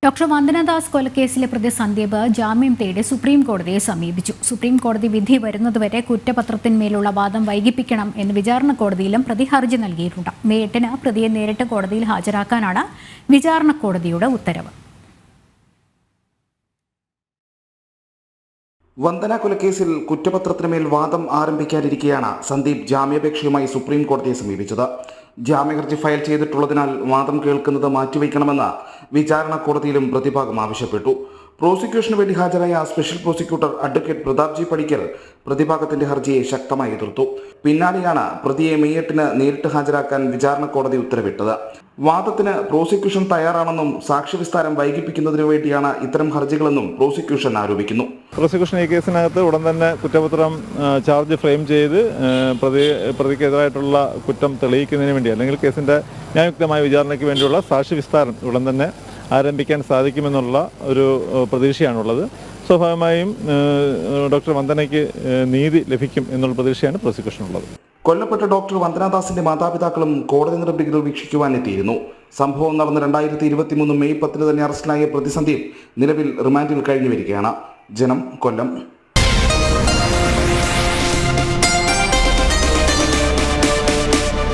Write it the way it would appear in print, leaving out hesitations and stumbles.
Doctor Vandana Das കൊലക്കേസിലെ പ്രതി സന്ദീപ് ജാമ്യം തേടി സുപ്രീം കോടതിയെ സമീപിച്ചു. സുപ്രീം കോടതി വിധി വരുന്നതുവരെ കുറ്റപത്രത്തിന്മേലുള്ള വാദം വൈകിപ്പിക്കണം എന്ന് വിചാരണ കോടതിയിലും പ്രതി ഹർജി നൽകിയിട്ടുണ്ട്. മെയ് 8-ന് പ്രതിയെ നേരിട്ട് കോടതിയിൽ ഹാജരാക്കാനാണ് വിചാരണ കോടതിയുടെ ഉത്തരവ്. വന്ദന കൊലക്കേസിൽ കുറ്റപത്രത്തിനുമേൽ വാദം ആരംഭിക്കാനിരിക്കെയാണ് സന്ദീപ് ജാമ്യാപേക്ഷയുമായി സുപ്രീം കോടതിയെ സമീപിച്ചത്. ജാമ്യഹർജി ഫയൽ ചെയ്തിട്ടുള്ളതിനാൽ വാദം കേൾക്കുന്നത് മാറ്റിവെക്കണമെന്ന് വിചാരണ കോടതിയിലും പ്രതിഭാഗം ആവശ്യപ്പെട്ടു. പ്രോസിക്യൂഷന് വേണ്ടി ഹാജരായ special prosecutor advocate Pratap G Padikkal പ്രതിഭാഗത്തിന്റെ ഹർജിയെ ശക്തമായി എതിർത്തു. പിന്നാലെയാണ് പ്രതിയെ മെയ് 8-ന് നേരിട്ട് ഹാജരാക്കാൻ വിചാരണ കോടതി ഉത്തരവിട്ടത്. വാദത്തിന് പ്രോസിക്യൂഷൻ തയ്യാറാണെന്നും സാക്ഷ്യവിസ്താരം വൈകിപ്പിക്കുന്നതിനു വേണ്ടിയാണ് ഇത്തരം ഹർജികളെന്നും പ്രോസിക്യൂഷൻ ആരോപിക്കുന്നു. പ്രോസിക്യൂഷൻ ഈ കേസിനകത്ത് ഉടൻ തന്നെ കുറ്റപത്രം ചാർജ് ഫ്രെയിം ചെയ്ത് പ്രതിക്കെതിരായിട്ടുള്ള കുറ്റം തെളിയിക്കുന്നതിന് വേണ്ടി അല്ലെങ്കിൽ കേസിന്റെ ന്യായയുക്തമായ വിചാരണയ്ക്ക് വേണ്ടിയുള്ള സാക്ഷ്യവിസ്താരം ഉടൻ തന്നെ ആരംഭിക്കാൻ സാധിക്കുമെന്നുള്ള ഒരു പ്രതീക്ഷയാണുള്ളത്. സ്വാഭാവികമായും ഡോക്ടർ വന്ദനയ്ക്ക് നീതി ലഭിക്കും എന്നുള്ള പ്രതീക്ഷയാണ് പ്രോസിക്യൂഷനുള്ളത്. കൊല്ലപ്പെട്ട ഡോക്ടർ വന്ദനദാസിന്റെ മാതാപിതാക്കളും കോടതി നടപടികൾ വീക്ഷിക്കുവാനെത്തിയിരുന്നു. സംഭവം നടന്ന 2023 മെയ് 10-ന് തന്നെ അറസ്റ്റിലായ പ്രതി സന്ദീപ് നിലവിൽ റിമാൻഡിൽ കഴിഞ്ഞു വരികയാണ്. ജനം, കൊല്ലം.